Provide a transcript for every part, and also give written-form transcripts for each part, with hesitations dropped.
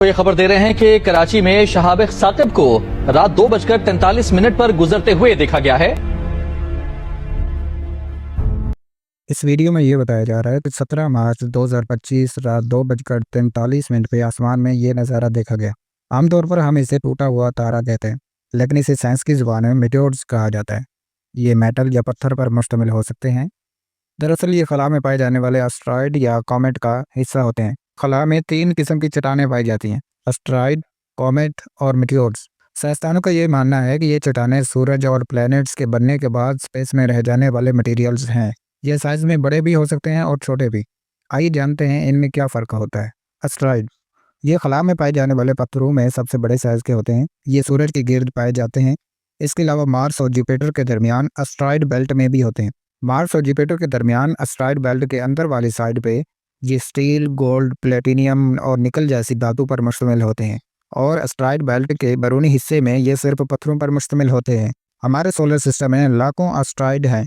ये खबर दे रहे हैं कि कराची में शहाब साकिब को रात 2:43 पर गुजरते हुए देखा गया है। इस वीडियो में ये बताया जा रहा है कि 17 मार्च 2025 रात 2:43 पे आसमान में ये नज़ारा देखा गया। आमतौर पर हम इसे टूटा हुआ तारा कहते हैं, लेकिन इसे साइंस की ज़ुबान में मेटेओर्स कहा जाता है। ये मेटल या पत्थर पर मुश्तमिल हो सकते हैं। दरअसल ये खला में पाए जाने वाले एस्टेरॉयड या कॉमेट का हिस्सा होते हैं। खला में 3 किस्म की चट्टानें पाई जाती हैं: एस्टेरॉयड, कॉमेट और मेटेओर्स। साइंसदानों का ये मानना है कि ये चट्टानें सूरज और प्लैनेट्स के बनने के बाद स्पेस में रह जाने वाले मटेरियल्स हैं। ये साइज में बड़े भी हो सकते हैं और छोटे भी। आइए जानते हैं इनमें क्या फ़र्क होता है। एस्टेरॉयड ये खला में पाए जाने वाले पत्थरों में सबसे बड़े साइज़ के होते हैं। ये सूरज के गिर्द पाए जाते हैं। इसके अलावा मार्स और जुपिटर के दरमियान एस्टेरॉयड बेल्ट में भी होते हैं। मार्स और जुपिटर के दरमियान एस्टेरॉयड बेल्ट के अंदर वाली साइड पे ये स्टील, गोल्ड, प्लेटिनियम और निकल जैसी धातु पर मुश्तमिल होते हैं, और एस्टेरॉयड बेल्ट के बैरूनी हिस्से में ये सिर्फ पत्थरों पर मुश्तमिल होते हैं। हमारे सोलर सिस्टम में लाखों एस्टेरॉयड हैं।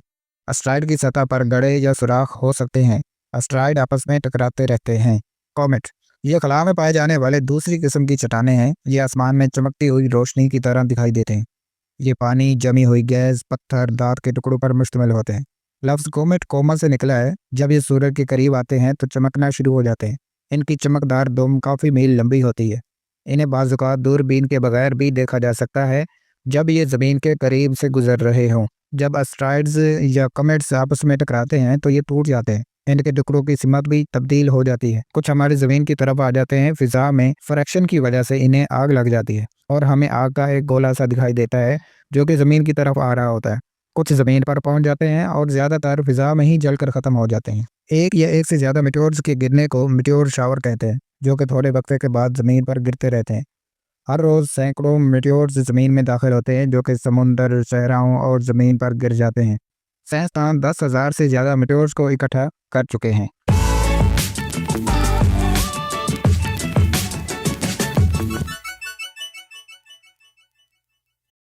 एस्टेरॉयड की सतह पर गड्ढे या सुराख हो सकते हैं। एस्टेरॉयड आपस में टकराते रहते हैं। कॉमेट ये खला में पाए जाने वाले दूसरी किस्म की चट्टानें हैं। ये आसमान में चमकती हुई रोशनी की तरह दिखाई देते हैं। ये पानी, जमी हुई गैस, पत्थर, दांत के टुकड़ों पर मुश्तमिल होते हैं। लफ्ज़ कोमेट कोमा से निकला है। जब ये सूरज के करीब आते हैं तो चमकना शुरू हो जाते हैं। इनकी चमकदार दुम काफ़ी मील लंबी होती है। इन्हें बाज़-औक़ात दूरबीन के बगैर भी देखा जा सकता है जब ये ज़मीन के करीब से गुजर रहे हों। जब एस्टेरॉयड्स या कॉमेट्स आपस में टकराते हैं तो ये टूट जाते हैं। इनके टुकड़ों की सिमत भी तब्दील हो जाती है। कुछ हमारी ज़मीन की तरफ आ जाते हैं। फ़िज़ा में फ्रैक्शन की वजह से इन्हें आग लग जाती है और हमें आग का एक गोला सा दिखाई देता है जो कि ज़मीन की तरफ आ रहा होता है। कुछ ज़मीन पर पहुंच जाते हैं और ज़्यादातर फ़िज़ा में ही जलकर ख़त्म हो जाते हैं। एक या एक से ज़्यादा मेटेओर्स के गिरने को मेटेओर शावर कहते हैं, जो कि थोड़े वक्फे के बाद ज़मीन पर गिरते रहते हैं। हर रोज़ सैकड़ों मेटेओर्स ज़मीन में दाखिल होते हैं, जो कि समुंदर, सहराओं और ज़मीन पर गिर जाते हैं। साइंसदान 10,000 से ज़्यादा मेटेओर्स को इकट्ठा कर चुके हैं।